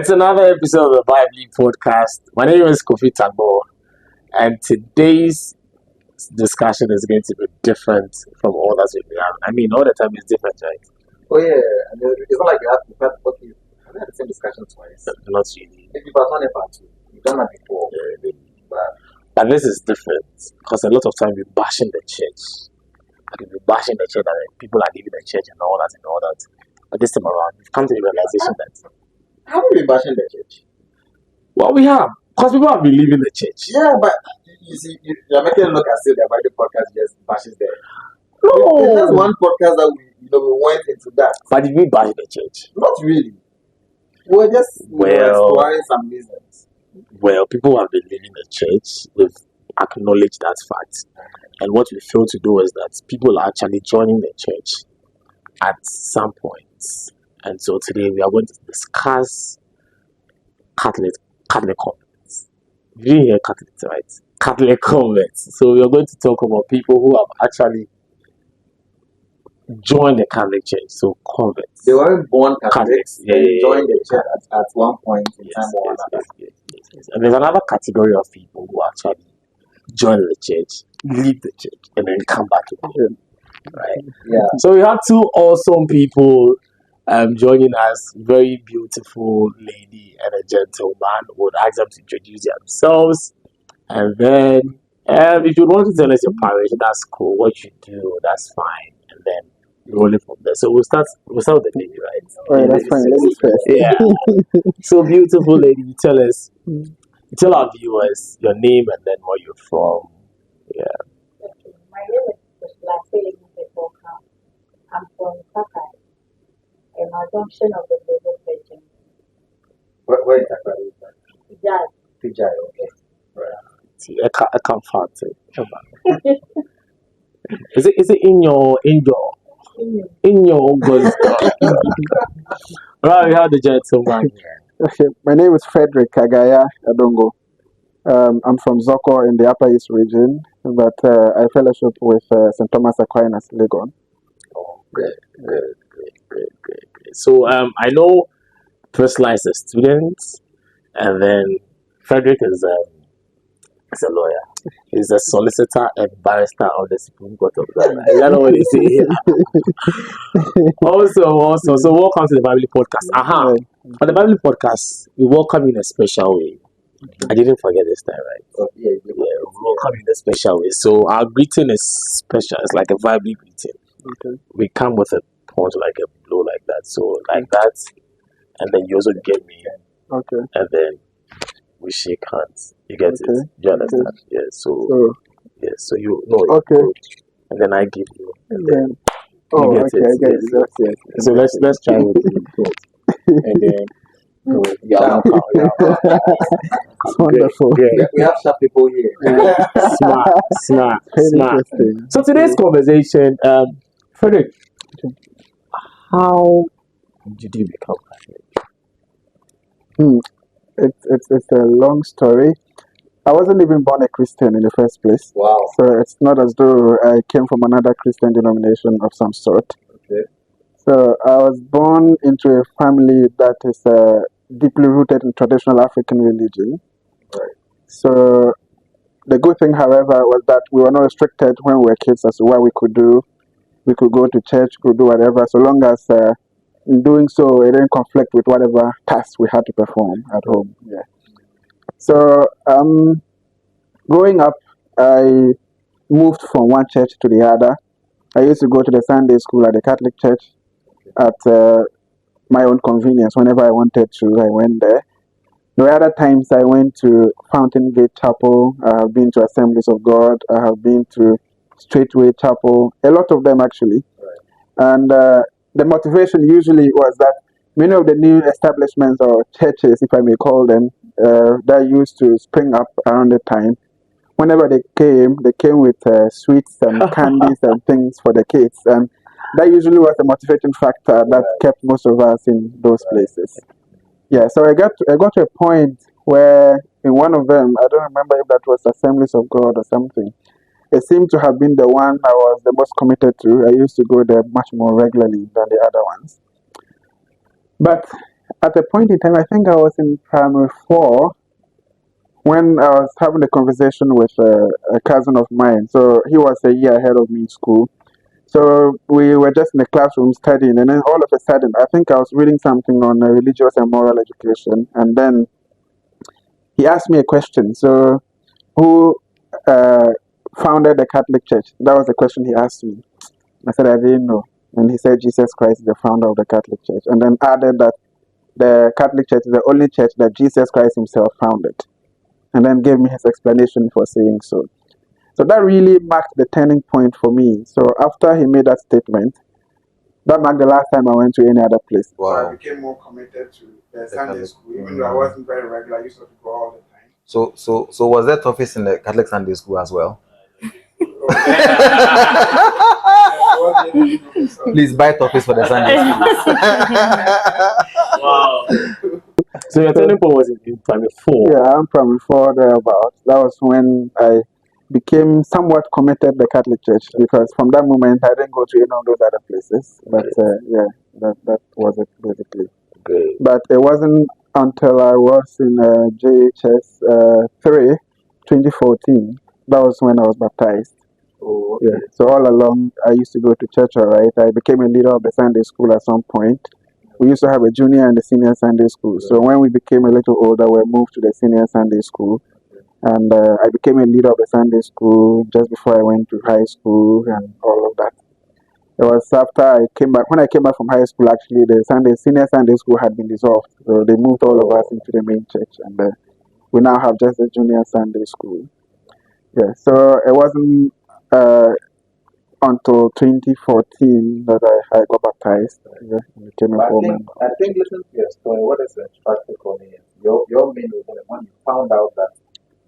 It's another episode of the Bible podcast. My name is Kofi Tagbo, and today's discussion is going to be different from all that we've done. I mean, all the time is different, right? Oh yeah, and it's not like you have okay. I've had the same discussion twice. Not really. Maybe part one and part two. You've done that before. But this is different because a lot of time we're bashing the church. Like we're bashing the church, and people are leaving the church and all that and all that. But this time around, we've come to the realization that How are we bashing the church? well, we have because people have been leaving the church. Yeah, but you see, you're making it look as if the Bible podcast just bashes there. No, There's just one podcast that we went into that. but did we bash the church? Not really. We're just exploring some reasons. Well, people have been leaving the church. We've acknowledged that fact. And what we fail to do is that people are actually joining the church at some point. And so today we are going to discuss Catholic converts. You didn't hear Catholics, right? Catholic converts. So we are going to talk about people who have actually joined the Catholic Church. So converts. They weren't born Catholics. Yeah, They joined the church yeah. at one point in Yes, time or yes, another. yes. And there's another category of people who actually join the church, leave the church, and then come back again. Right? Yeah. So we have two awesome people joining us, very beautiful lady and a gentleman. We'll ask them to introduce themselves. And then if you want to tell us your parish, that's cool. What you do, that's fine. And then roll it from there. So we'll start with the lady, right? Alright, that's fine. Ladies first. Yeah. So beautiful lady, you tell our viewers your name and then where you're from. Yeah. Okay, my name is Lassie Boka. I'm from Kakai, and my junction of the Global Virgin. Where is that? Ijai. Pijay, okay. See, I can't find it. Come on. Is it in your good Right, we have the gentleman here. Okay, my name is Frederick Kagaya Adongo. I'm from Zoko in the Upper East region, but I fellowship with St. Thomas Aquinas, Legon. Oh, great. So I know Priscilla is a student, and then Frederick is a lawyer. He's a solicitor and barrister of the Supreme Court of Ghana. I don't know what they say here. Also, so welcome to the Bible podcast. On the Bible podcast, we welcome you in a special way. I didn't forget this time, right? Oh, yeah, We welcome you in a special way. So our greeting is special. It's like a Bible greeting. Okay. We come with a punch, like a blow, like that. So like that, and then you also get me, Okay. and then we shake hands. You get it? Okay. You understand? Okay. Yeah. So So, yeah. So you know. okay. And then I give you. And then Then, oh, get okay, it, I get yes. it. Yes, yes. so let's try with you. And then Yeah. It's wonderful. Great. We have sharp people here. Smart. Very interesting. So today's conversation, Frederick, how did you become Catholic? It's a long story. I wasn't even born a Christian in the first place, Wow. so it's not as though I came from another Christian denomination of some sort. Okay. So I was born into a family that is deeply rooted in traditional African religion. Right. So the good thing, however, was that we were not restricted when we were kids as to what we could do. We could go to church, could do whatever, so long as in doing so it didn't conflict with whatever tasks we had to perform at home. Yeah. So growing up, I moved from one church to the other. I used to go to the Sunday school at the Catholic Church at my own convenience. Whenever I wanted to, I went there. There were other times I went to Fountain Gate Chapel. I have been to Assemblies of God. I have been to Straightway Chapel. A lot of them actually. Right. And the motivation usually was that many of the new establishments or churches, if I may call them, that used to spring up around the time. Whenever they came with sweets and candies and things for the kids. And that usually was the motivating factor that kept most of us in those places. Yeah, so I got to a point where in one of them, I don't remember if that was Assemblies of God or something, it seemed to have been the one I was the most committed to. I used to go there much more regularly than the other ones. But at a point in time, I think I was in primary 4 when I was having a conversation with a cousin of mine. So he was a year ahead of me in school. So we were just in the classroom studying, and then all of a sudden, I think I was reading something on religious and moral education, and then he asked me a question. So, who uh, founded the Catholic Church? That was the question he asked me. I said I didn't know, and he said Jesus Christ is the founder of the Catholic Church, and then added that the Catholic Church is the only church that Jesus Christ himself founded, and then gave me his explanation for saying so. So that really marked the turning point for me. So after he made that statement, that marked the last time I went to any other place. So I Wow. became more committed to the The Sunday Catholic. school, even though I wasn't very regular. I used to go all the time. So was there office in the Catholic Sunday school as well? Please buy toffees for the Sunday school. Wow. So your turning point was in primary 4. Yeah, I'm from before thereabouts. That was when I became somewhat committed to the Catholic Church because from that moment I didn't go to any of those other places. But yeah, that was it basically. Great. But it wasn't until I was in JHS 3, 2014. That was when I was baptized. Oh, Yeah. So all along I used to go to church. Alright, I became a leader of the Sunday school at some point. We used to have a junior and a senior Sunday school. So when we became a little older, we moved to the senior Sunday school. And I became a leader of the Sunday school just before I went to high school and all of that. It was after I came back. When I came back from high school, actually, the senior Sunday school had been dissolved. So they moved all of us into the main church. And we now have just a junior Sunday school. Yeah, so it wasn't until 2014 that I got baptized. Yeah, and became a But full member. I think listening to your story, what is the practical meaning? Your main reason when you found out that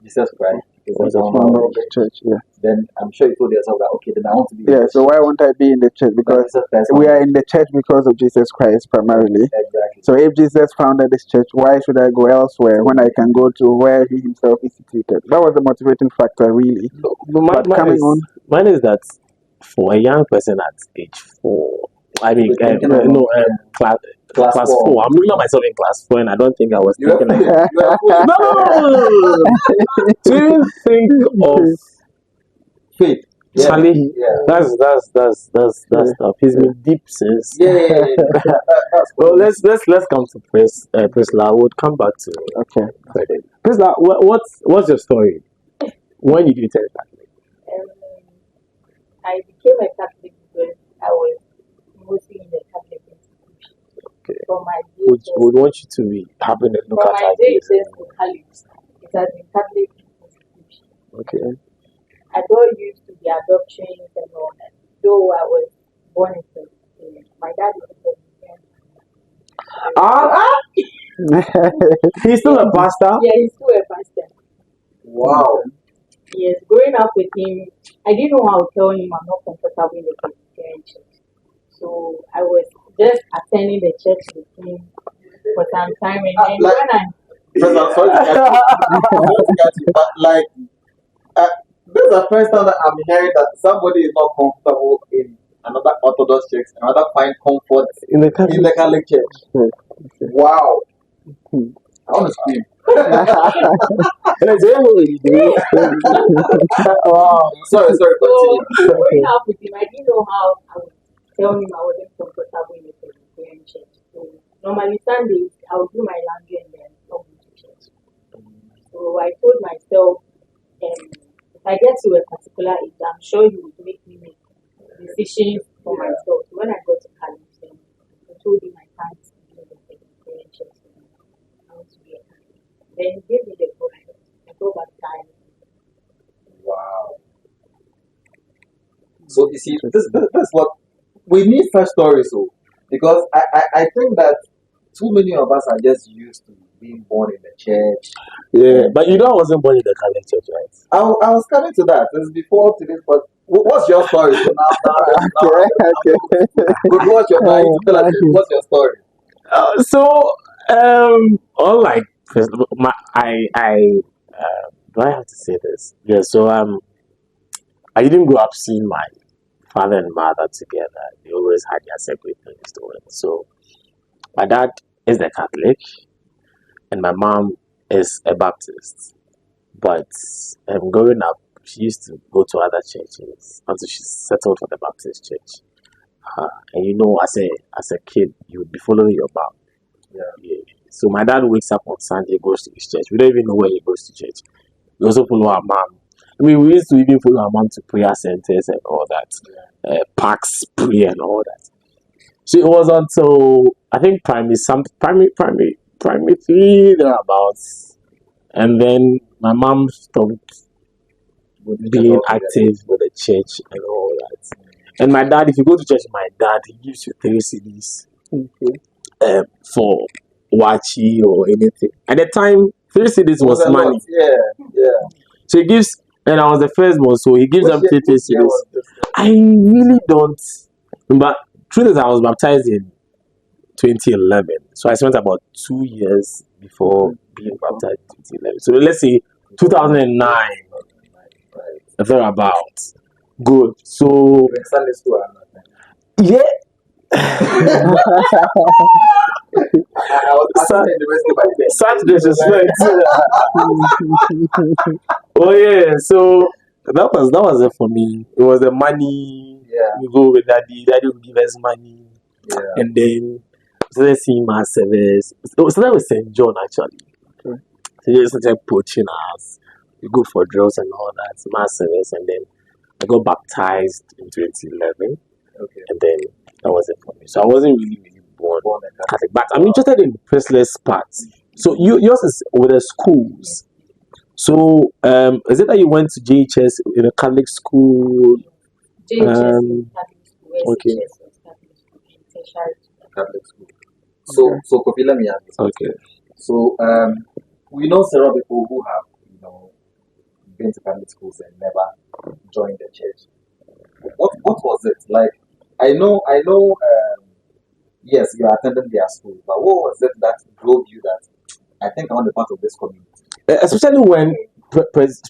Jesus Christ is Was the a founder founder of of the church, yeah. then I'm sure you told yourself that okay, then I want to be in Yeah, this so why church. won't I be in the church? That Because Jesus Christ we are founded in the church because of Jesus Christ primarily. it. Exactly. So if Jesus founded this church, why should I go elsewhere when I can go to where he himself instituted? That was the motivating factor, really. But But coming on, mine is that for a young person at age 4, I mean, You're thinking of class class 4. I'm looking at myself in class 4, and I don't think I was You are thinking like, you are full no, to even think of faith. Yeah. Charlie. Yeah. That's stuff. He's been deep since. Yeah. That's Well, let's come to Priscilla. We'll come back to okay. Frederick. Priscilla, what's your story? When did you turn Catholic? I became a Catholic because I was mostly in the Catholic institution. Okay. From my Would JHS, want you to be having a look from at my our JHS to college, it has been Catholic institution. Okay. I got used to the adoptions and all that. Though I was born into my dad is a Presbyterian. He's still a pastor? Yeah, he's still a pastor. wow. Yes, growing up with him, I didn't know how to tell him I'm not comfortable in the Presbyterian church. So I was just attending the church with him for some time, and then Like- when I Because I'm sorry to catch you, but like this is the first time that I'm hearing that somebody is not comfortable in another Orthodox church, another find comfort In the Catholic in the Catholic church. Wow. I want to scream. Wow. Sorry, so continue. growing up with him, I didn't know how I would tell him I wasn't comfortable in the Presbyterian church. So normally Sundays I would do my laundry and then come to church. So I told myself, if I get to a particular age, I'm sure he would make me make decisions for myself. So when I got to college, then I told him I can't do the Presbyterian church. I want to be a Catholic. Then he gave me the go ahead. I go baptized. Wow. So you see, this what we need such stories, so because I think that too many of us are just used to being born in the church. Yeah, but you know I wasn't born in the Catholic church, right? I was coming to that. This is before today, but what's your story? So now, good. What's your story? What's your story? Unlike do I have to say this? Yeah, so I didn't grow up seeing my father and mother together. They always had their separate things doing. So my dad is the Catholic, and my mom is a Baptist. But growing up, she used to go to other churches until she settled for the Baptist church. And as a kid, you would be following your mom. Yeah. So my dad wakes up on Sunday, goes to his church. We don't even know where he goes to church. We also follow our mom. I mean, we used to even follow our mom to prayer centers and all that, parks, prayer and all that. So it was until I think primary three thereabouts, and then my mom stopped being active with the church and all that. And my dad, if you go to church, my dad he gives you 3 CDs for wachi or anything. At the time, 3 CDs was a lot. money. Yeah. So he gives, and I was the first one, so he gives them Which 3 year CDs. was this? I really don't. But truth is, I was baptized in 2011, so I spent about 2 years before being baptized in 2011. So let's say 2009, thereabouts. Good. So You were in Sunday school and nothing. yeah. I was attending university by then. Such disrespect. Oh yeah. So that was it for me. It was the money. Yeah. We go with daddy. Daddy will give us money, Yeah. and then started seeing mass service. So that was St. John actually. So they started poaching us. We go for drills and all that mass service, and then I got baptized in 2011, Okay. and then that was it for me. So I wasn't really born Catholic, but I'm interested in the priestless part. So yours is with the schools. So is it that you went to JHS in a Catholic school? JHS Catholic school, okay. SHS was Catholic school, and tertiary Catholic school. So Kofi, let me ask this. Okay. So we know several people who have been to Catholic schools and never joined the church. What was it like? I know. Yes, you attended their school, but what was it that drove you that I think I want to be part of this community? Especially when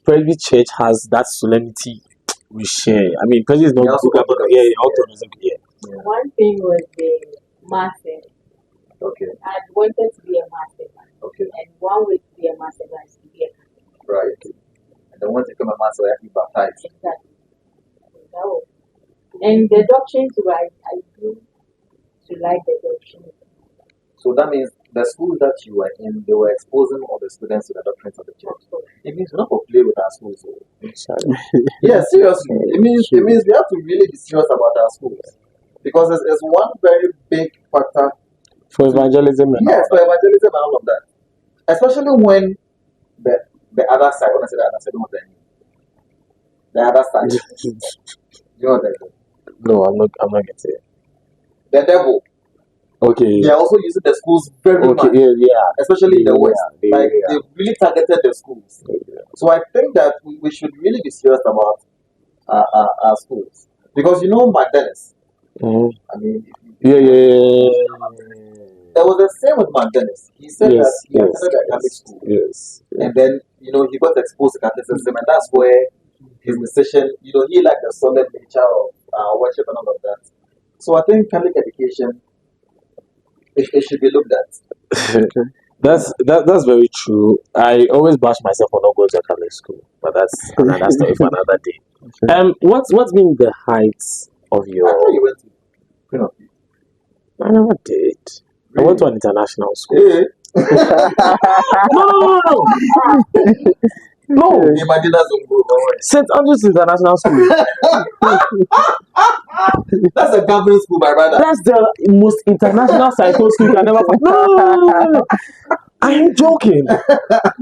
Presby Church has that solemnity we share. I mean, Presby is not Yeah, good, but yeah, Orthodox, yeah. One thing was the master. Okay. I wanted to be a master, Okay. and one way to be a master is to be a Catholic. Right. And then once you become a master, you have to be baptized. Exactly. So that was. And the doctrine too, I do to like the doctrine. So that means the schools that you were in, they were exposing all the students to the doctrines of the church. It means we're not going to play with our schools. Yeah, seriously. It means we have to really be serious about our schools. Because it's one very big factor for evangelism. Yes, for evangelism and all of that. Especially when the other side, when I say the other side, you know what I mean? The other side. You know what I mean? No, I'm not getting it. The devil. Okay. They are also using the schools very much. Yeah. Especially in the West. They really targeted the schools. Yeah. So I think that we should really be serious about our schools. Because Mark Dennis. Mm-hmm. I mean, yeah. That was the same with Mark Dennis. He said that he attended a Catholic school. Yes. And then, he got exposed to Catholicism, and that's where his decision, he liked the solemn nature of worship and all of that. So I think Catholic education, it should be looked at. That's very true. I always bash myself for not going to a Catholic school, but that's another story for another day. What's been the heights of your? I thought you went to Queen of Peace. I never did. Really? I went to an international school. Yeah. No. Imagine us on board. St. Andrew's International School. That's a government school, my brother. That's the most international cycle school you can ever find. No. I am joking.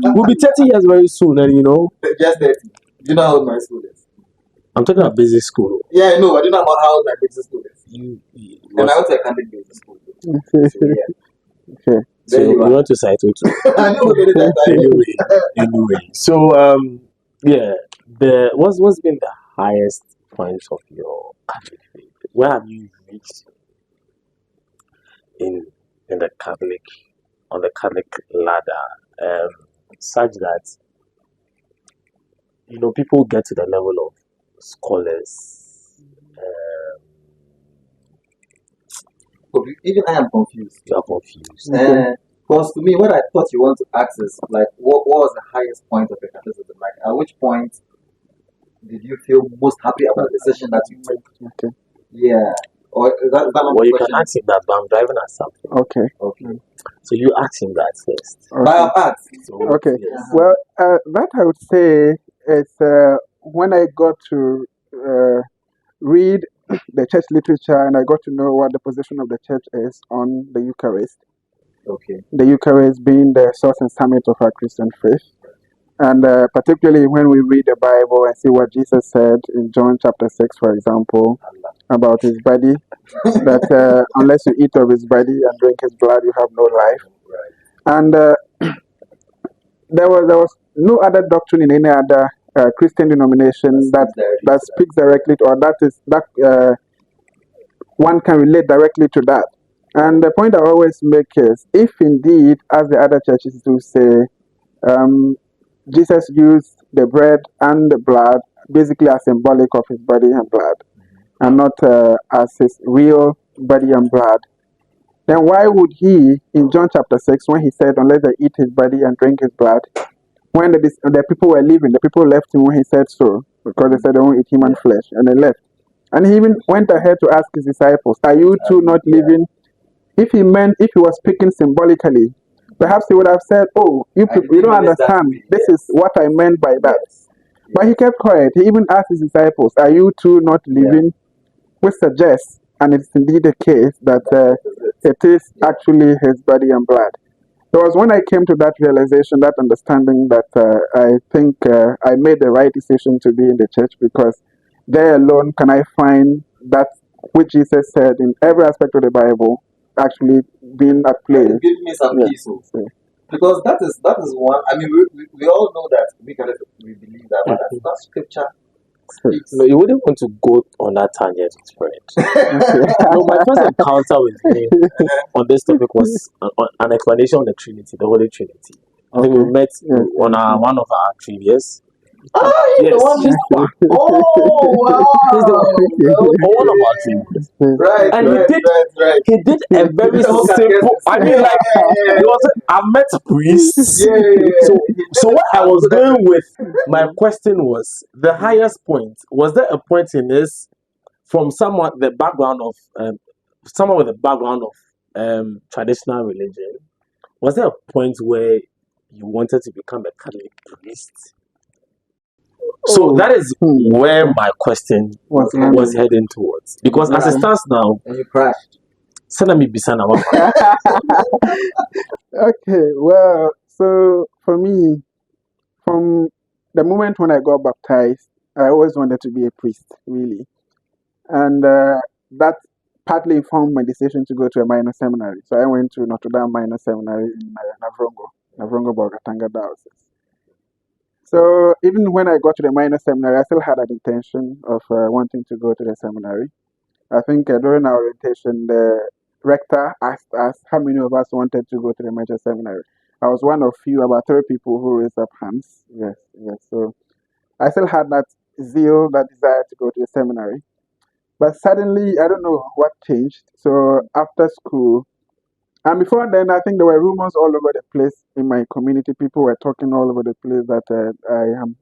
We'll be 30 years very soon, and Just 30. You know how old my school is? I'm talking about basic school. Yeah, I know. I don't know about how old my basic school is. And I went to a Catholic basic school. So, yeah. Okay. So you want to cycle too. I know that. Anyway. So what's been the highest point of your Catholic faith? Where have you reached in the Catholic on the Catholic ladder? Such that people get to the level of scholars. Even I am confused. You are confused. Because to me, what I thought you want to ask is like, what was the highest point of your Catholicism? Like, at which point did you feel most happy about the decision that you took? Okay. Yeah. Or is that not Well, the you can question? ask him that, but I'm driving at something. Okay. Okay. So you ask him that first. By Okay. our part. So, Okay. yes. Well, that I would say is when I got to read the church literature and I got to know what the position of the church is on the Eucharist. Okay. The Eucharist being the source and summit of our Christian faith. And particularly when we read the Bible and see what Jesus said in John chapter 6, for example, about his body, that unless you eat of his body and drink his blood, you have no life. And there was no other doctrine in any other Christian denomination that speaks directly to, or that one can relate directly to that. And the point I always make is, if indeed, as the other churches do say, Jesus used the bread and the blood basically as symbolic of his body and blood, and not as his real body and blood, then why would he, in John chapter 6, when he said, unless they eat his body and drink his blood, when the people were leaving, the people left him when he said so, because they said they won't eat human flesh, and they left. And he even went ahead to ask his disciples, are you too not living? If he was speaking symbolically, perhaps he would have said, oh, you people, you don't understand. This is what I meant by that. But he kept quiet. He even asked his disciples, are you too not living? Which suggests, and it's indeed the case, that it is actually his body and blood. It was when I came to that realization, that understanding, that I think I made the right decision to be in the church, because there alone can I find that which Jesus said in every aspect of the Bible actually being at play. It gives me some peace. Because that is one. I mean, we all know that we believe that, but that scripture speaks. No, you wouldn't want to go on that tangent with Fred. No, my first encounter with him on this topic was an explanation on the Trinity, the Holy Trinity. I think we met on one of our previous. He's Yes, the one. he's the one. Oh wow! He's the one of our team. Right, And right. he did a very simple. I mean, like, it was. I met priests. So what I was going with, my question was, the highest point. Was there a point in this from someone with the background of traditional religion? Was there a point where you wanted to become a Catholic priest? So that is where my question was heading towards. Because as it stands now, and you crashed. send me Bisana. Okay, well, so for me, from the moment when I got baptized, I always wanted to be a priest, really. And that partly informed my decision to go to a minor seminary. So I went to Notre Dame Minor Seminary in Navrongo, Bogatanga Diocese. So even when I got to the minor seminary, I still had an intention of wanting to go to the seminary. I think during our orientation, the rector asked us how many of us wanted to go to the major seminary. I was one of few, about 3 people who raised up hands. Yes. So I still had that zeal, that desire to go to the seminary. But suddenly, I don't know what changed. So after school, and before then, I think there were rumors all over the place in my community. People were talking all over the place that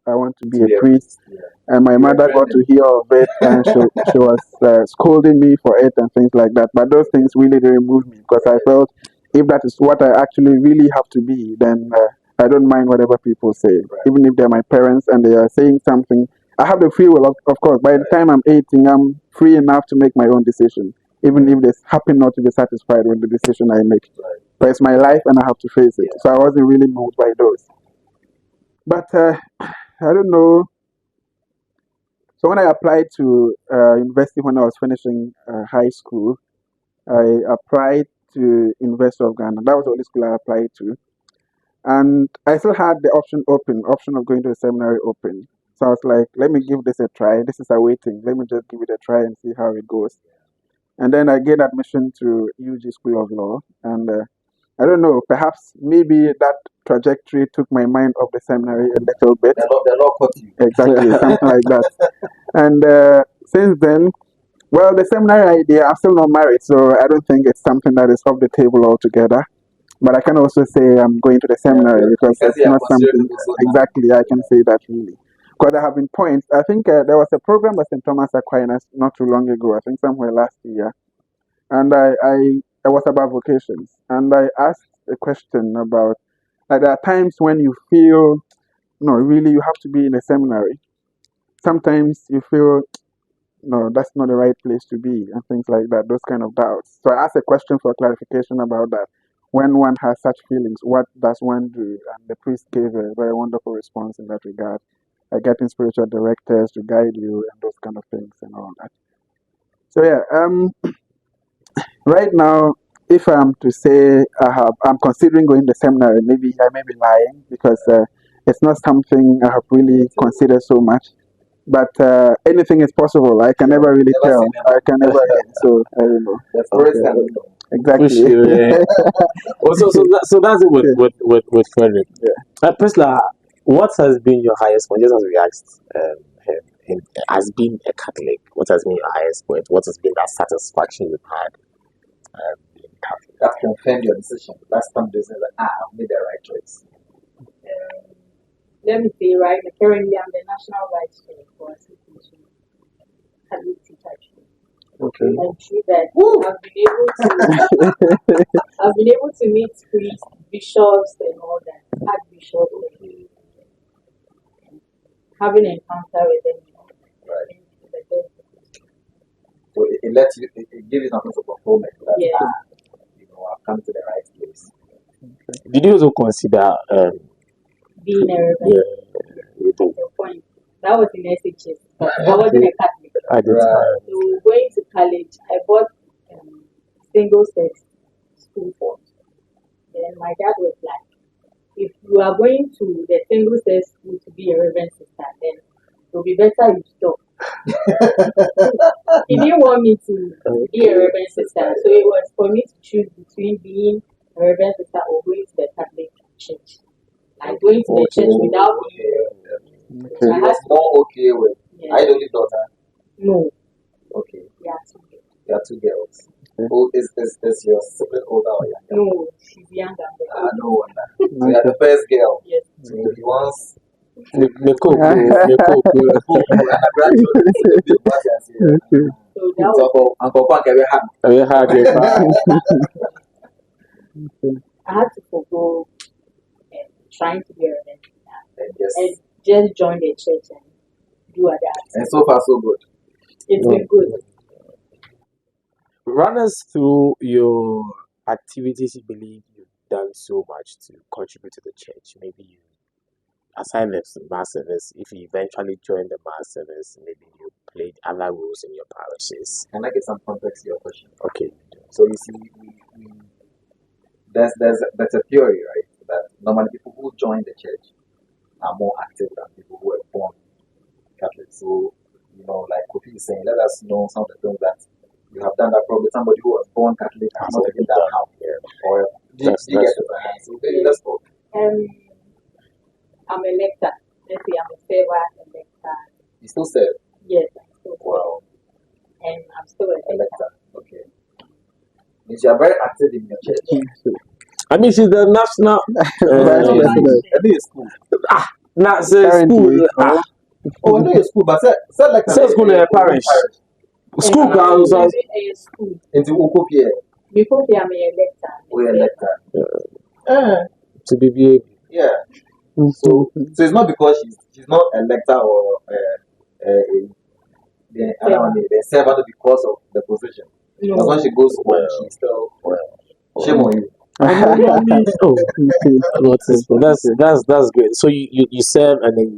I want to be a priest. And my mother got to hear of it, and she was scolding me for it and things like that. But those things really didn't move me, because I felt if that is what I actually really have to be, then I don't mind whatever people say. Even if they're my parents and they are saying something, I have the free will, of course. By the time I'm 18, I'm free enough to make my own decision, even if they happen not to be satisfied with the decision I make. But it's my life and I have to face it. So I wasn't really moved by those. But I don't know. So when I applied to university when I was finishing high school, I applied to University of Ghana. That was the only school I applied to. And I still had the option of going to a seminary open. So I was like, let me give this a try. This is awaiting. Let me just give it a try and see how it goes. And then I get admission to UG School of Law. And I don't know, perhaps maybe that trajectory took my mind off the seminary a little bit. The law caught you. Exactly, something like that. And since then, Well, the seminary idea, I'm still not married, so I don't think it's something that is off the table altogether. But I can also say I'm going to the seminary because Because it's you are not considering something also now. exactly I can say that really. Because there have been points. I think there was a program at St. Thomas Aquinas not too long ago. I think somewhere last year, and I was about vocations, and I asked a question about like there are times when you feel no, really you have to be in a seminary. Sometimes you feel no, that's not the right place to be, and things like that, those kind of doubts. So I asked a question for clarification about that. When one has such feelings, what does one do? And the priest gave a very wonderful response in that regard. Getting spiritual directors to guide you and those kind of things and all that. So yeah, right now, if I'm to say I'm considering going to seminary, maybe I may be lying because it's not something I have really considered so much. But anything is possible. I can never really Never tell. say never. I can never. So I don't know. The forest Okay. can be known. Exactly. Sure, yeah. So that's it with Frederick. Priscilla, what has been your highest point? Just as we asked him, as being a Catholic, what has been your highest point? What has been that satisfaction you've had being Catholic? That confirmed your decision. Last time they said that I've made the right choice. Let me say, right, currently I'm the national vice chair for association Catholic teacher training. Okay. And through that, I've been able to meet priests, bishops, and all that, archbishops, and having an encounter with them. Right. So it lets you, it gives you some sense of fulfillment that I've come to the right place. Did you also consider being a reverend? The point. That was in SHS. I wasn't a Catholic. I did. So going to college, I bought single sex school forms. Then my dad was like, if you are going to the single sex school to be a reverend sister, then it will be better you stop. He didn't want me to be a reverend sister, so it was for me to choose between being a reverend sister or going to the Catholic church. Like going to the church without being. So you was more okay with. I the only daughter. No. Okay. Yeah, you are two girls. Who is your sibling older or younger? No, she's younger. No wonder. So you are the first girl. Yes. So he wants. The cook. So that was Uncle Punk I had to forgo trying to be a reverend and and just join the church and do other activities. And so far so good. It's been good. Run us through your activities you believe you've done so much to contribute to the church. Maybe you aside the mass service, if you eventually join the mass service, maybe you played other roles in your parishes. Can I get some context to your question? Okay. So you see, there's a theory, right, that normally people who join the church are more active than people who are born Catholic. So, like Kofi is saying, let us know some of the things that you have done that probably somebody who was born Catholic has not even done how. Or do you get it? So maybe let's go. I'm a lector. Let's say I'm a server and lector. You still serve? Yes, I still serve. Wow. And I'm still a lector. Okay. Means you are very active in your church. I mean, she's the national. I think it's school. Not school. Oh, I know it's school, but say like school in a parish. School council. School. Into Ukopia. Before I'm a lector. We are lector. To be yeah. So it's not because she's not a lector or the servant because of the position. No. But when she goes home, she's still shame on you. That's great. So you serve and then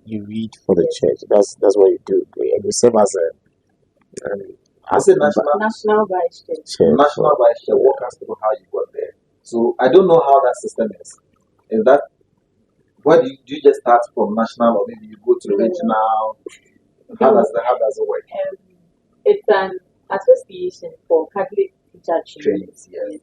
you read for the church. That's what you do. And you serve as a national vice chair. National vice chair. Walk us through how you got there. So I don't know how that system is. Is that where do you just start from national or maybe you go to regional? How does it work? It's an association for Catholic teacher trainings. Yes.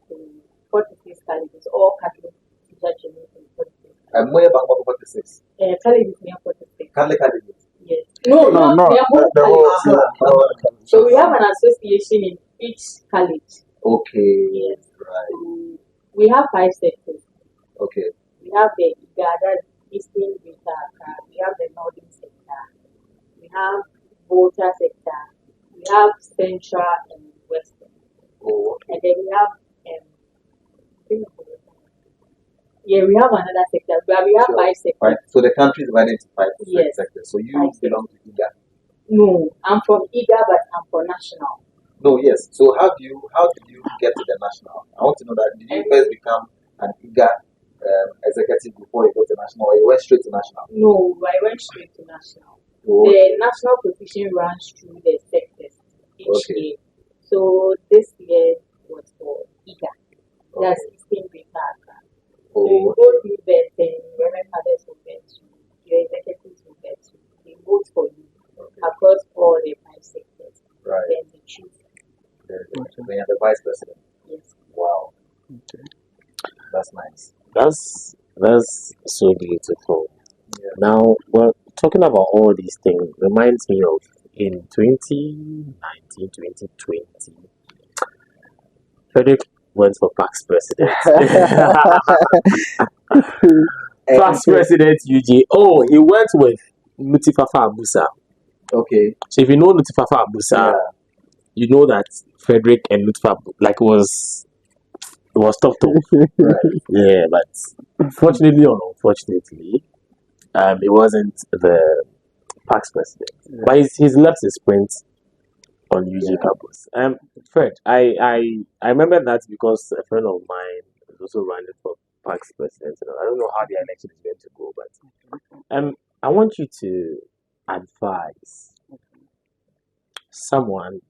46 colleges, all Catholic teacher trainings in 46. And where about 46? Catholic is near 46. Catholic colleges. Yes. No, No, not no, their whole the college. whole. So we have an association in each college. Okay. Yes. Right. So we have 5 sectors. Okay. We have the Igada, Eastern Greater Accra. We have the Northern sector. We have Volta sector. We have Central and Western. Oh, And then we have yeah, we have another sector, but we have sure. 5 sectors. Right. So the country is divided into 5 Yes. sectors. So you 5 belong to IGA. No, I'm from IGA, but I'm for national. No, yes. So how did you get to the national? I want to know that. Did you first become an IGA executive before you go to national, or you went straight to national? No, I went straight to national. Oh, The national position runs through the sectors each Okay. year. So this year was for IGA. That's Okay. Eastern Greater Accra. So you Oh, go through that, then Reverend Fathers will get you, your executives will get you. They vote for you okay. across all the 5 sectors. Right. Then they choose. Then you're the vice president. Yes. Wow. That's nice. That's so beautiful. Yeah. Now, well, talking about all these things reminds me of in 2019, 2020, Frederick went for PAC's president. PAC's president UJ. Oh, he went with Nutifafa Abusa. Okay. So if you know Nutifafa Abusa, Yeah. you know that Frederick and Nutifa like it was tough talk. Right. Yeah, but fortunately or unfortunately, it wasn't the PAC's president. Yeah. But he's left his print on UG Yeah. campus. Fred, I remember that because a friend of mine is also running for PAC's president. I don't know how the election is going to go, but I want you to advise someone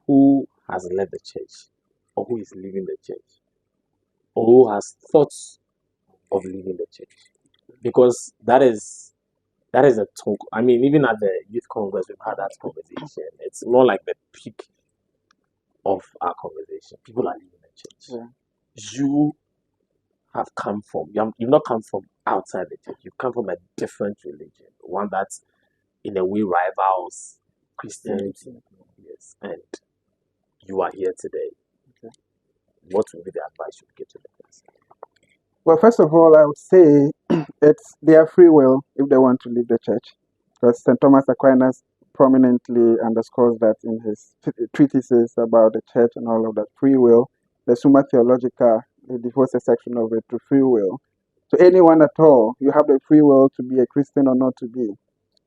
who has led the church or who is leaving the church or who has thoughts of leaving the church, because that is a talk. I mean, even at the youth congress, we've had that conversation. It's more like the peak of our conversation. People are leaving the church. Yeah. You have come from, you've not come from outside the church. You've come from a different religion, one that in a way rivals Christianity. Yes, and you are here today. Okay. What would be the advice you would give to the person? Well, first of all, I would say it's their free will if they want to leave the church, because St. Thomas Aquinas prominently underscores that in his treatises about the church and all of that. Free will, the Summa Theologica, he devotes a section of it to free will. To anyone at all, you have the free will to be a Christian or not to be.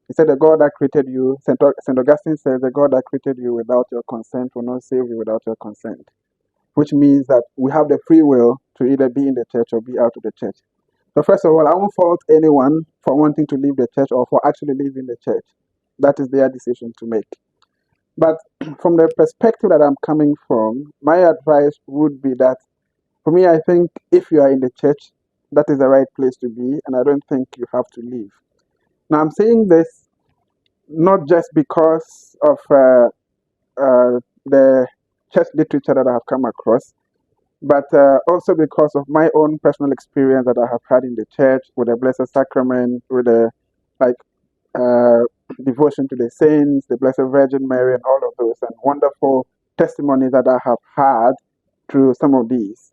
He said, the God that created you, St. Augustine says, the God that created you without your consent will not save you without your consent, which means that we have the free will to either be in the church or be out of the church. So first of all, I won't fault anyone for wanting to leave the church or for actually leaving the church. That is their decision to make. But from the perspective that I'm coming from, my advice would be that, for me, I think if you are in the church, that is the right place to be, and I don't think you have to leave. Now, I'm saying this not just because of the church literature that I have come across, but also because of my own personal experience that I have had in the church with the Blessed Sacrament, with the like devotion to the saints, the Blessed Virgin Mary, and all of those, and wonderful testimonies that I have had through some of these.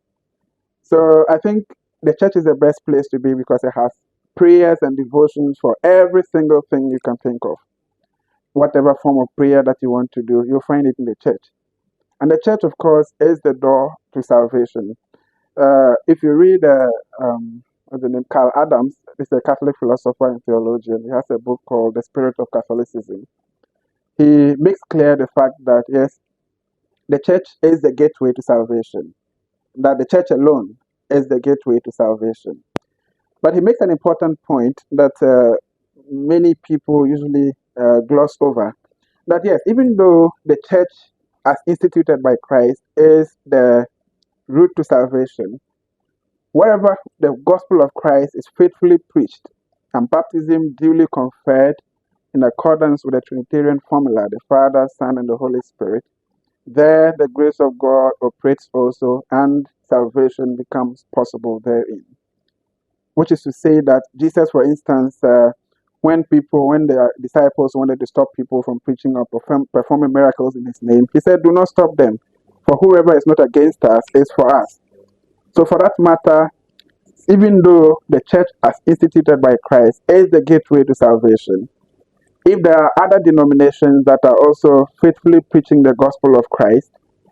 So I think the church is the best place to be because it has prayers and devotions for every single thing you can think of. Whatever form of prayer that you want to do, you'll find it in the church. And the church, of course, is the door to salvation. If you read, what's the name, Carl Adams, he's a Catholic philosopher and theologian. He has a book called The Spirit of Catholicism. He makes clear the fact that, yes, the church is the gateway to salvation, that the church alone is the gateway to salvation. But he makes an important point that many people usually gloss over, that yes, even though the church as instituted by Christ is the route to salvation, wherever the gospel of Christ is faithfully preached and baptism duly conferred in accordance with the Trinitarian formula, the Father, Son, and the Holy Spirit, there the grace of God operates also and salvation becomes possible therein. Which is to say that Jesus, for instance, when the disciples wanted to stop people from preaching or performing miracles in his name, he said, do not stop them. For whoever is not against us is for us. So for that matter, even though the church as instituted by Christ is the gateway to salvation, if there are other denominations that are also faithfully preaching the gospel of Christ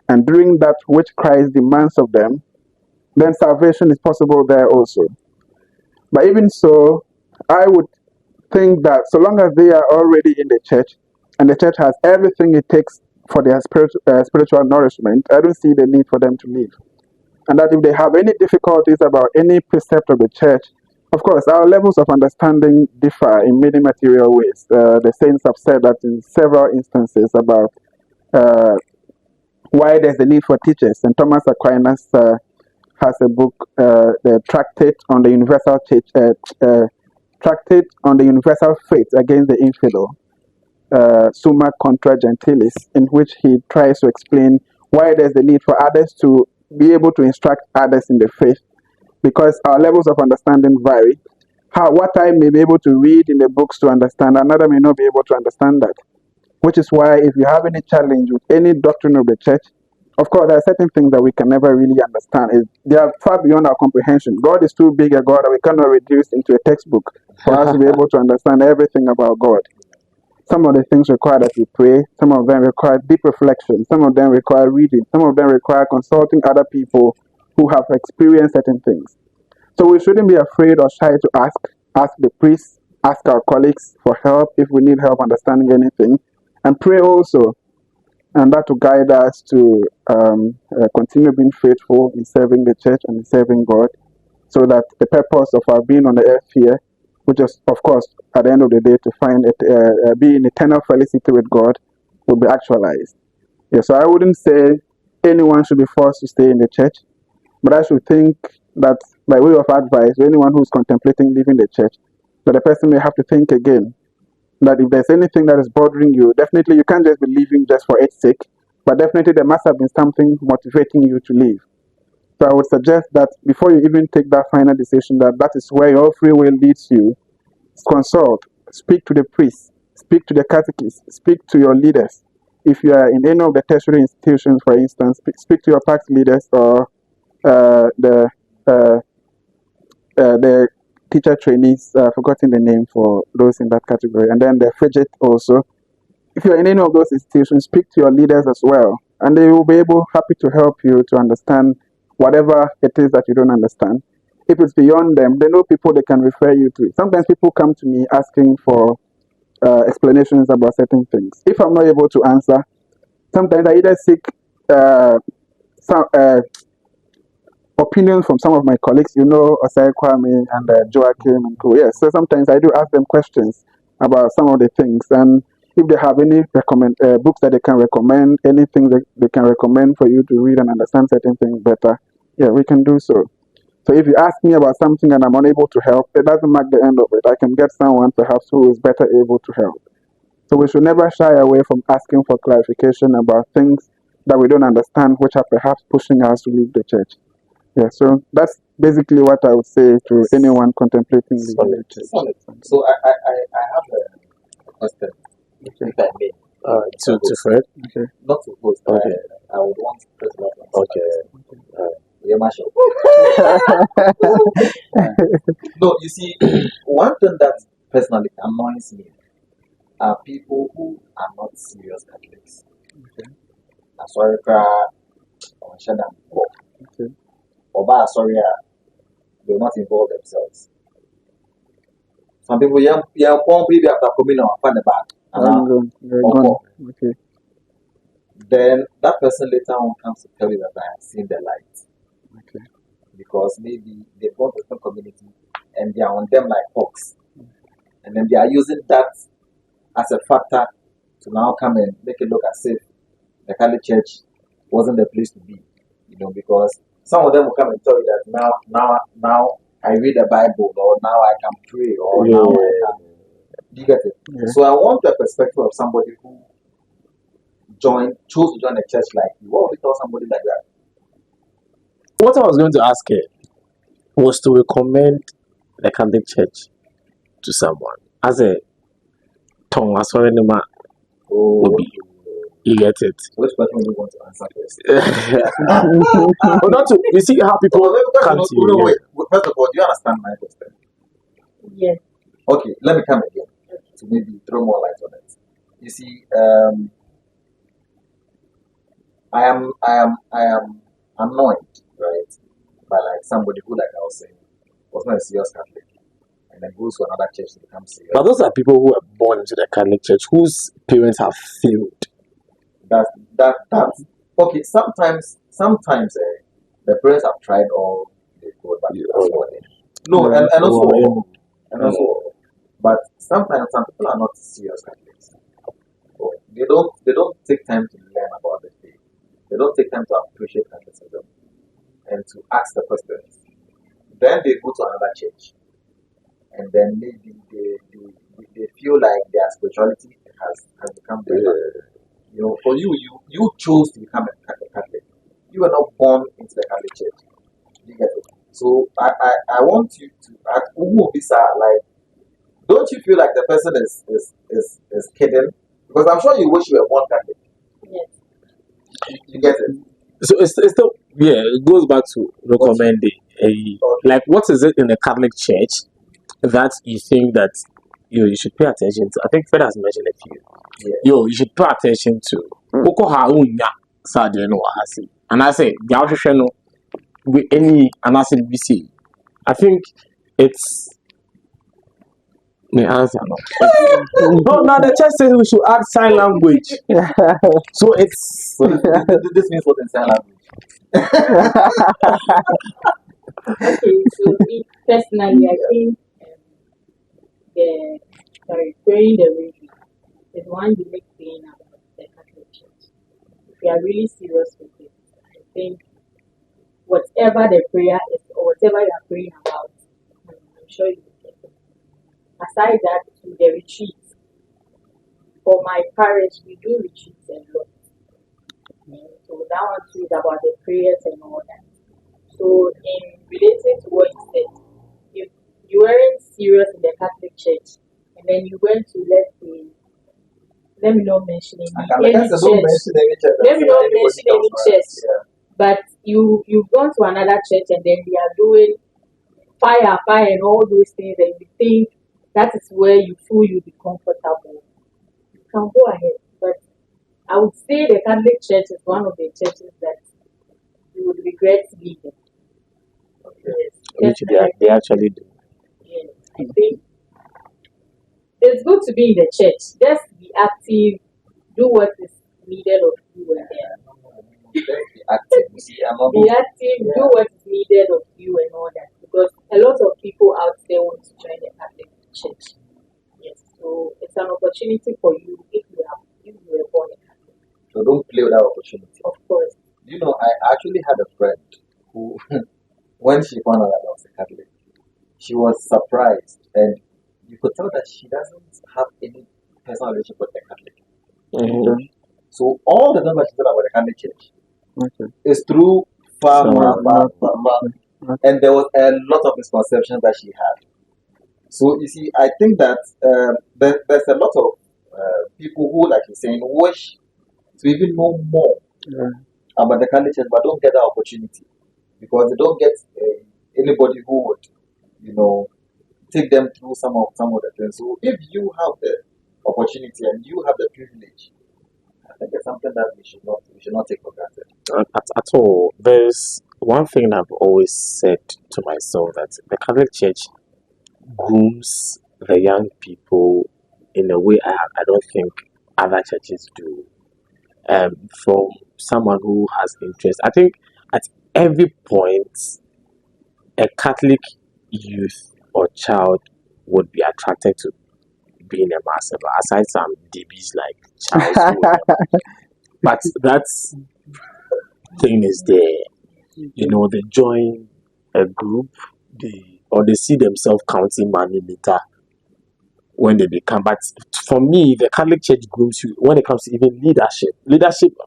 and doing that which Christ demands of them, then salvation is possible there also. But even so, I would think that so long as they are already in the church and the church has everything it takes for their spiritual nourishment, I don't see the need for them to leave. And that if they have any difficulties about any precept of the church, of course, our levels of understanding differ in many material ways. The saints have said that in several instances about why there's a need for teachers. And Thomas Aquinas has a book, the Tractate on the Universal Tractate on the Universal Faith Against the Infidel, Summa Contra Gentilis, in which he tries to explain why there's a need for others to be able to instruct others in the faith, because our levels of understanding vary. What I may be able to read in the books to understand, another may not be able to understand that. Which is why if you have any challenge with any doctrine of the church, of course, there are certain things that we can never really understand. They are far beyond our comprehension. God is too big a God that we cannot reduce into a textbook for us to be able to understand everything about God. Some of the things require that we pray. Some of them require deep reflection. Some of them require reading. Some of them require consulting other people who have experienced certain things. So we shouldn't be afraid or shy to ask the priests, ask our colleagues for help if we need help understanding anything, and pray also, and that to guide us to continue being faithful in serving the church and in serving God, so that the purpose of our being on the earth here, which is, of course, at the end of the day, to find it, be in eternal felicity with God, will be actualized. Yeah, so I wouldn't say anyone should be forced to stay in the church, but I should think that by way of advice, to anyone who's contemplating leaving the church, that the person may have to think again, that if there's anything that is bothering you, definitely you can't just be leaving just for its sake, but definitely there must have been something motivating you to leave. So I would suggest that before you even take that final decision, that is where your free will leads you, consult, speak to the priest, speak to the catechist, speak to your leaders. If you are in any of the tertiary institutions, for instance, speak to your past leaders or the teacher trainees, forgotten the name for those in that category, and then the frigid also. If you're in any of those institutions, speak to your leaders as well, and they will be happy to help you to understand whatever it is that you don't understand. If it's beyond them, they know people they can refer you to. Sometimes people come to me asking for explanations about certain things. If I'm not able to answer, sometimes I either seek some opinions from some of my colleagues, Osai Kwame and Joachim and co. Yes, so sometimes I do ask them questions about some of the things, and if they have any books that they can recommend, anything that they can recommend for you to read and understand certain things better, yeah, we can do so. So if you ask me about something and I'm unable to help, it doesn't mark the end of it. I can get someone perhaps who is better able to help. So we should never shy away from asking for clarification about things that we don't understand, which are perhaps pushing us to leave the church. Yeah, so that's basically what I would say to anyone contemplating leaving the church. So I have a question, if I may. To Fred? Okay. Not to post. Okay. I would want personal. Okay. Yeah, Marshall. No, you see, one thing that personally annoys me are people who are not serious Catholics. Okay. Sorry, Okay. or sorry, they will not involve themselves. Some people, young people after coming on, find the back. Okay. Then that person later on comes to tell you that I have seen the light. Okay. Because maybe they've gone to some community and they are on them like hawks. And then they are using that as a factor to now come and make it look as if the Catholic Church wasn't the place to be. Because some of them will come and tell you that now I read the Bible, or now I can pray, or now I can. Do you get it? Yeah. So I want the perspective of somebody who chose to join a church like you. What would you tell somebody like that? What I was going to ask her was to recommend the Catholic Church to someone as a Tongue, I saw anymore. Oh, You get it. which question do you want to answer first? But not to, you see how people come to you. Wait. First of all, do you understand my question? Yes. Okay, let me come again to maybe throw more light on it. You see, I am annoyed, right, by like somebody who, like I was saying, was not a serious Catholic, and then goes to another church to become serious. But those are people who are born into the Catholic Church whose parents have failed. That's okay. Sometimes the parents have tried all they could, but that's what they no, and also, but sometimes some people are not serious Catholics. So they don't take time to learn about the faith. They don't take time to appreciate Catholicism and to ask the questions. Then they go to another church, and then maybe they feel like their spirituality has become better. You know, for you chose to become a Catholic. You were not born into the Catholic Church. You get it? So I want you to ask who this are like. Don't you feel like the person is kidding? Because I'm sure you wish you were born Catholic. Yes. You get it? So it's still, yeah, it goes back to recommending. Like, what is it in the Catholic Church that you think that you should pay attention to? I think Fred has mentioned a few. Yeah. You should pay attention to. Oko ha unya sadie no ahasi. And I say, the outside no with any anasi BC. I think it's the answer no. No, now the church says we should add sign language. So it's So this means what in sign language? Okay, so me personally, I think praying the rosary is one unique thing about the Catholic Church. If you are really serious with it, I think whatever the prayer is or whatever you are praying about, I'm sure you will get it. Aside that, to the retreats, for my parish, we do retreats a lot. So that one too is about the prayers and all that. So in relating to what you said, if you weren't serious in the Catholic Church and then you went to, let's say, let me not mention any church. Let me not mention any church. Yeah. But you've gone to another church and then they are doing fire and all those things and you think that is where you feel you'll be comfortable. You can go ahead. But I would say the Catholic Church is one of the churches that you would regret leaving. Yes. which they actually do. Yes. I think it's good to be in the church. Just be active, do what is needed of you and Be active. You see, I'm not be active, do what is needed of you and all that. Because a lot of people out there want to join the Catholic Church. Yes. So it's an opportunity for you if you were born a Catholic. So don't play with that opportunity. Of course. You know, I actually had a friend who, when she found out that I was a Catholic, she was surprised, and you could tell that she doesn't have any personal relationship with the Catholic. Mm-hmm. So all the time that she thought about the Catholic Church is through far. And there was a lot of misconceptions that she had. So you see, I think that there's a lot of people who, like you're saying, wish to even know more about the Catholic Church, but don't get that opportunity because they don't get anybody who would, you know, take them through some of the things. So if you have the opportunity and you have the privilege, I think it's something that we should not take for granted. At all. There's one thing I've always said to myself that the Catholic Church grooms the young people in a way I don't think other churches do. From someone who has interest, I think at every point a Catholic youth or child would be attracted to being a master, aside some DBs like Charles William. But that thing is there. You know, they join a group, they see themselves counting money later when they become. But for me, the Catholic Church grooms you when it comes to even leadership.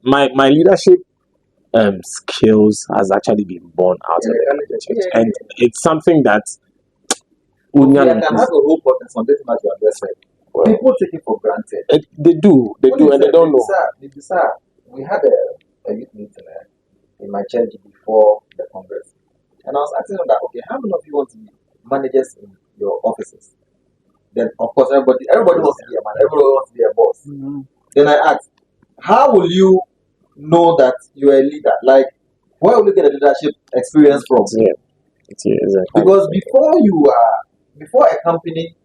My leadership skills has actually been born out of the Catholic Church, and it's something that I can have a whole podcast on this matter you have just said. Well, People take it for granted. they do, and they don't know. Sir, we had a youth meeting in my church before the Congress. And I was asking them that, okay, how many of you want to be managers in your offices? Then, of course, everybody wants to be a man, everybody wants to be a boss. Then I asked, how will you know that you're a leader? Like, where will you get a leadership experience from? Yeah, exactly. Because before a company,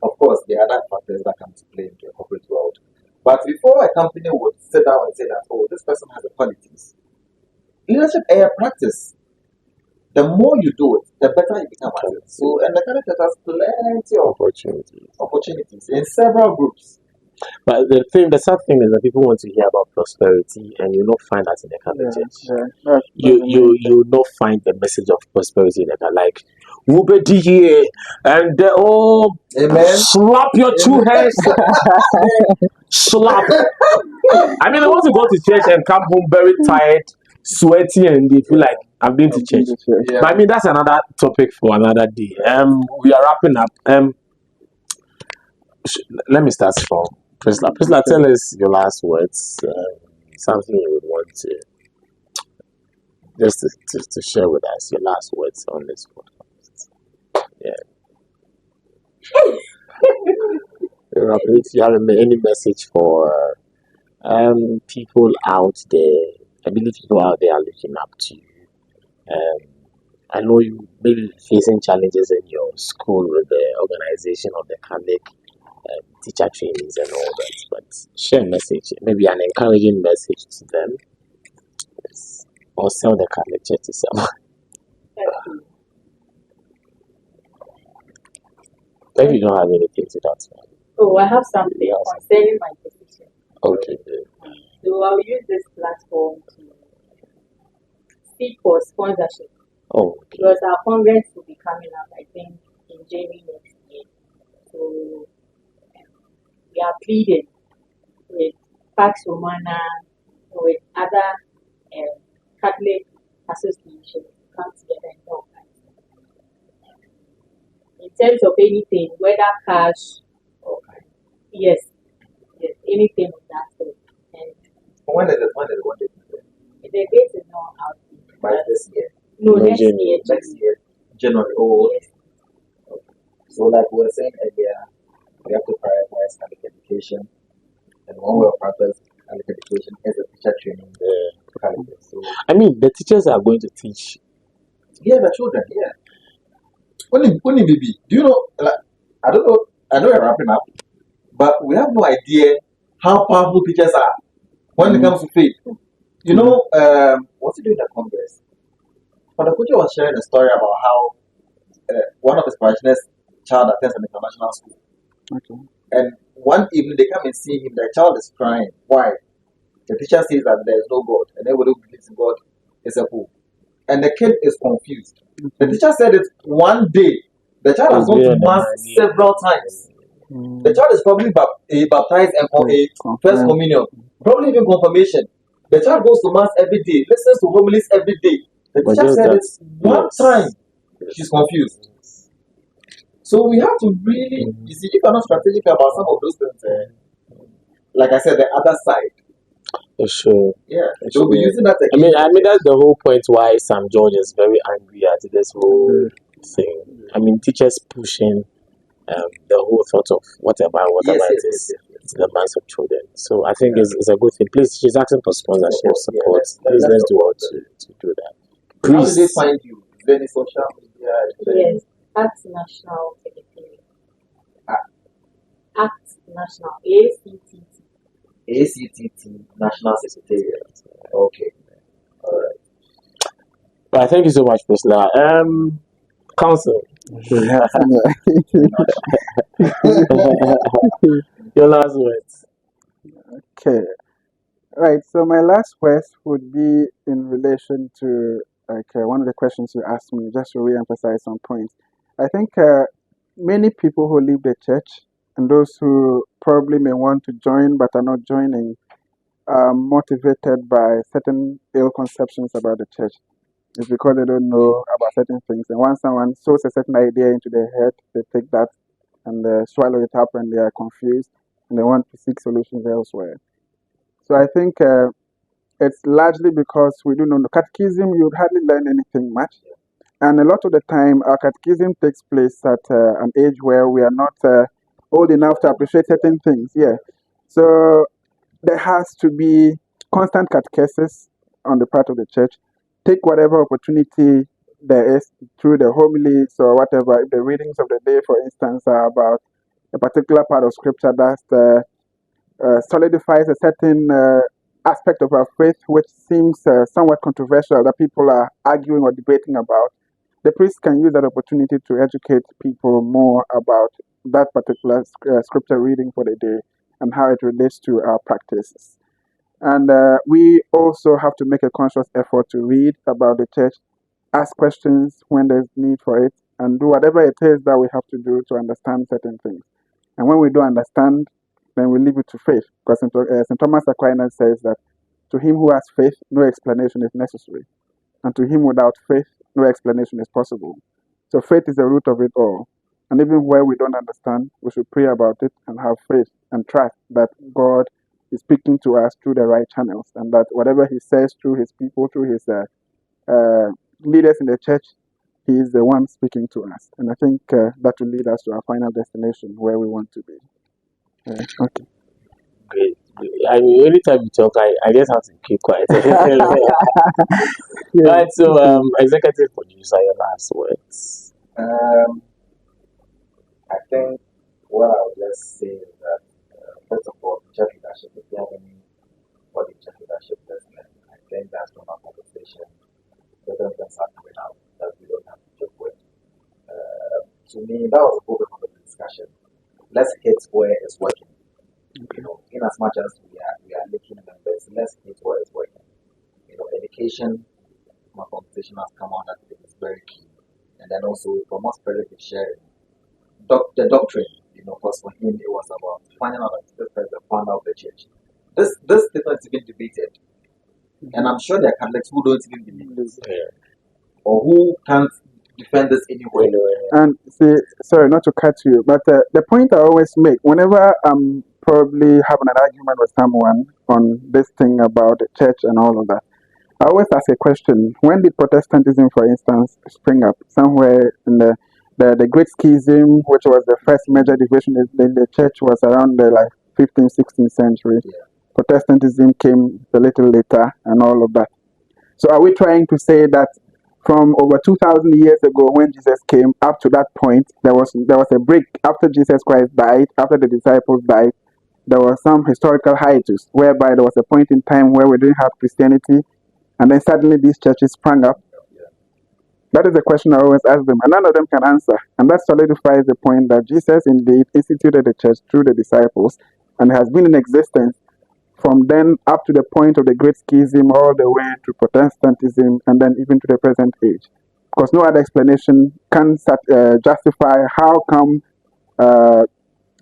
of course, there are other factors that come to play into a corporate world. But before a company would sit down and say that, oh, this person has the qualities, leadership area practice. The more you do it, the better you become at it. So, and the candidate has plenty of opportunities in several groups. But the sad thing is that people want to hear about prosperity, and you not find that in the Catholic Church. You not find the message of prosperity in the Catholic. Like, "Wubedi and Amen. slap your two hands, slap." I mean, I want to go to church and come home very tired, sweaty, and they feel like I've been to church. Yeah. But I mean, that's another topic for another day. We are wrapping up. Let me start from Priscilla. Priscilla, tell us your last words. Something you would want to just to share with us. Your last words on this podcast. Yeah. If you have any message for people out there, I believe people out there are looking up to you. I know you may be facing challenges in your school with the organization of the Catholic teacher trainings and all that, but share a message, maybe an encouraging message to them, or sell the Catholic Church itself. If you don't have anything to that. Oh, I have something concerning my position. Okay. So I'll use this platform to seek for sponsorship. Oh, okay. Because our congress will be coming up, I think, in January next year. So we are pleading with Pax Romana, with other Catholic associations to come together and help us. In terms of anything, whether cash or yes, anything of that sort. And when is it? the date is not out. By this year. No, next year. Next year, January. Oh, yes. So, like we were saying earlier, we have to prioritize Catholic education, and one way of prioritize Catholic education is a teacher training. So, I mean, the teachers are going to teach. Yeah, the children. Yeah. Only baby. Do you know? Like, I don't know. I know you're wrapping up, but we have no idea how powerful teachers are when it comes to faith. You know, what's he doing at Congress? But the coach was sharing a story about how one of his parishioners' child attends an international school. Okay. And one evening they come and see him, the child is crying. Why? The teacher says that there is no God, and everybody who believes in God is a fool. And the kid is confused. The teacher said it one day. The child has gone to mass several times. The child is probably baptized and first communion, probably even confirmation. The child goes to mass every day, listens to homilies every day. The teacher said it one time. She's confused. So we have to really, you see, if you're not strategic about some of those things, like I said, the other side. Sure. Yeah, they'll be using that. I mean that's the whole point why Sam George is very angry at this whole thing. I mean, teachers pushing the whole thought of whatever it is to the minds of children. So I think it's a good thing. Please, she's asking for sponsorship support. Please let's do all to do that. How did they find you? Is there any social media? Yes, Act National Secretary. Act National, ACTT National Secretariat. Okay. All right. But thank you so much, Priscilla. Council. Your last words. Okay. Right. So my last words would be in relation to one of the questions you asked me, just to re-emphasize some points. I think many people who leave the church and those who probably may want to join but are not joining are motivated by certain ill conceptions about the church. It's because they don't know about certain things. And once someone sows a certain idea into their head, they take that and they swallow it up and they are confused and they want to seek solutions elsewhere. So I think it's largely because we do not know. Catechism, you hardly learn anything much. And a lot of the time, our catechism takes place at an age where we are not old enough to appreciate certain things. Yeah. So there has to be constant catechesis on the part of the church. Take whatever opportunity there is through the homilies or whatever. If the readings of the day, for instance, are about a particular part of scripture that solidifies a certain aspect of our faith which seems somewhat controversial that people are arguing or debating about, the priest can use that opportunity to educate people more about that particular scripture reading for the day and how it relates to our practices. And we also have to make a conscious effort to read about the church, ask questions when there's need for it, and do whatever it is that we have to do to understand certain things. And when we don't understand, then we leave it to faith. Because St. Thomas Aquinas says that to him who has faith, no explanation is necessary. And to him without faith, no explanation is possible. So faith is the root of it all. And even where we don't understand, we should pray about it and have faith and trust that God is speaking to us through the right channels, and that whatever he says through his people, through his leaders in the church, he is the one speaking to us. And I think that will lead us to our final destination where we want to be. Okay. Great. I mean, anytime you talk, I just have to keep quiet. Yeah. Right, so executive producer, your last words. I think what I would just say is that, first of all, church leadership, if you have any body church leadership listening, I think that's from our conversation. Certain things are coming out that we don't have to joke with. To me, that was a focus of the discussion. Let's hit where it's working. You know, in as much as we are making members, let's hit where it's working. You know, education from our conversation has come out that it is very key. And then also from us fellowship sharing. The doctrine, you know, because for him it was about finding out the founder of the church. This statement is even debated. And I'm sure there are Catholics who don't even believe this. Or who can't defend this anyway. And see, sorry not to cut you, but the point I always make whenever I'm probably having an argument with someone on this thing about the church and all of that, I always ask a question. When did Protestantism, for instance, spring up? Somewhere in the Great Schism, which was the first major division in the church, was around the 15th, 16th century. Yeah. Protestantism came a little later and all of that. So are we trying to say that from over 2,000 years ago when Jesus came up to that point, there was a break after Jesus Christ died, after the disciples died, there was some historical hiatus whereby there was a point in time where we didn't have Christianity, and then suddenly these churches sprang up? That is the question I always ask them, and none of them can answer. And that solidifies the point that Jesus indeed instituted the church through the disciples and has been in existence from then up to the point of the Great Schism, all the way to Protestantism, and then even to the present age. Because no other explanation can justify how come.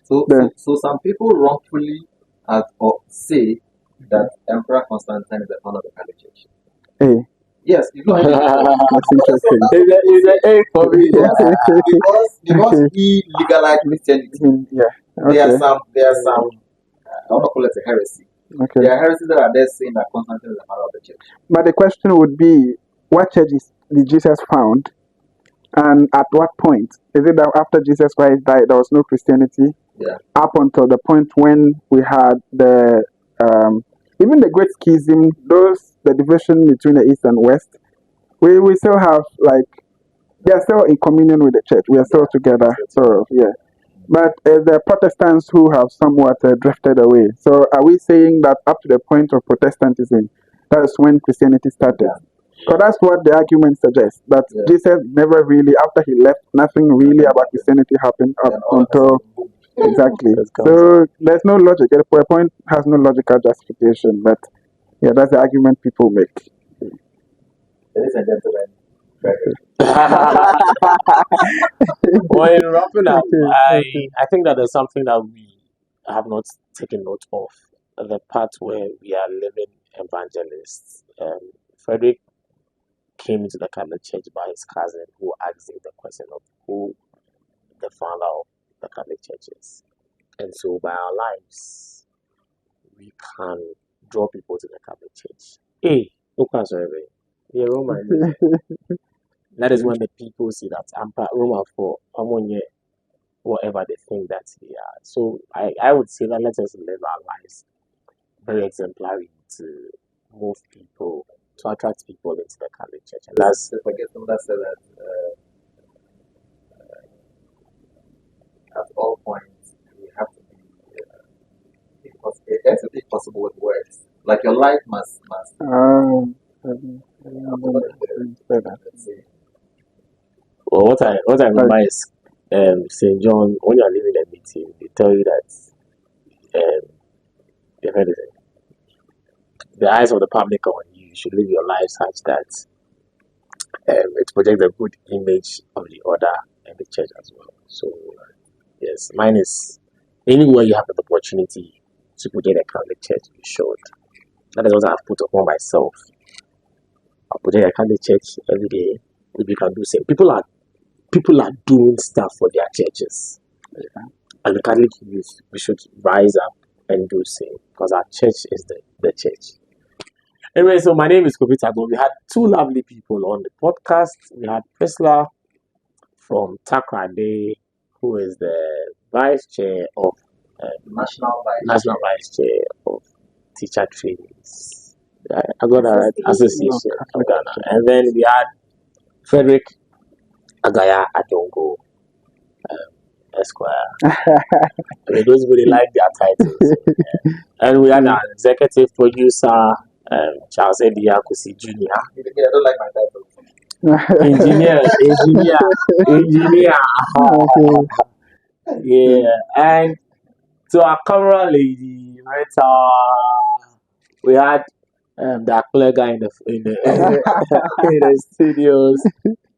So some people wrongfully say that Emperor Constantine is the founder of the Catholic Church. Hey. Yes, you know. That's interesting. Is a A for me. because he legalized Christianity. Yeah. Okay. There are some I don't want to call it a heresy. Okay. There are heresies that are there saying that Constantine is the founder of the church. But the question would be, what churches did Jesus found, and at what point? Is it that after Jesus Christ died, there was no Christianity? Yeah. Up until the point when we had the even the Great Schism, the division between the East and West, we still have they are still in communion with the church. We are still together, sort of, yeah. But the Protestants who have somewhat drifted away. So are we saying that up to the point of Protestantism, that is when Christianity started? Because that's what the argument suggests, that Jesus never really, after he left, nothing really about Christianity happened up until... Exactly. So there's no logic. The point has no logical justification, but yeah, that's the argument people make. Ladies and gentlemen, Well, in wrapping up, I think that there's something that we have not taken note of. The part where we are living evangelists. Frederick came into the Catholic Church by his cousin, who asked him the question of who the founder of the Catholic churches. And so by our lives, we can draw people to the Catholic church. Hey, okay, sorry, yeah, Roman. That is when the people see that I'm Roman for whatever they think that they are. So I would say that let us live our lives very exemplary to move people, to attract people into the Catholic church. And that's I forget somebody said that at all points we have to be it has to be possible with words. Like your life must let's say. well, what I remember is St. John, when you are leaving a meeting, they tell you that you've heard it, the eyes of the public are on you. You should live your life such that it projects a good image of the order and the church as well. So yes, mine is anywhere you have the opportunity to project a Catholic church, you should. That is what I've put upon myself. I'll project a Catholic church every day. If you can do same. People are doing stuff for their churches. And the Catholic youth, we should rise up and do same because our church is the church. Anyway, so my name is Kofi Tago. We had two lovely people on the podcast. We had Priscilla from Takrade, who is the vice chair of National vice chair of teacher trainings. I got that right. Association of Ghana. And then we had Frederick Agaya Adongo, Esquire. Those really like their titles. And we had our executive producer, Charles Ediakusi Jr. Yeah, I don't like my title. Engineer. Yeah, and to our camera lady, Rita, we had that clear guy in the in the studios.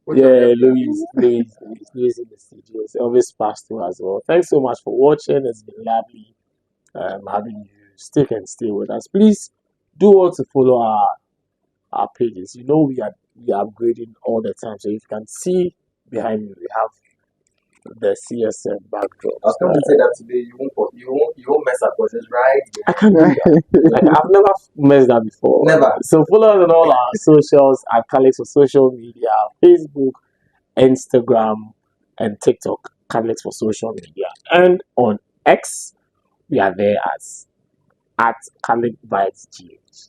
Yeah, Louis in the studios. Elvis Pastor as well. Thanks so much for watching. It's been lovely having you stick and stay with us. Please do also follow our pages. You know we are upgrading all the time. So if you can see behind me, we have the CSM backdrop. I was going to say that today you won't mess up because it's right there. I can't do that. Like I've never messed up before. Never. So follow us on all our socials at Catholics for social media, Facebook, Instagram, and TikTok. Catholics for social media, and on X, we are there as at Catholic Vibes GH.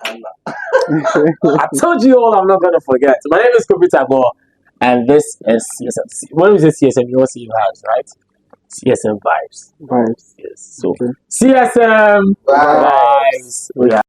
I told you all I'm not gonna forget. My name is Kofi Tago, and this is CSM. When we say CSM, you all see vibes, right? CSM vibes. Vibes. Yes. So Okay. CSM Vibes. vibes. We are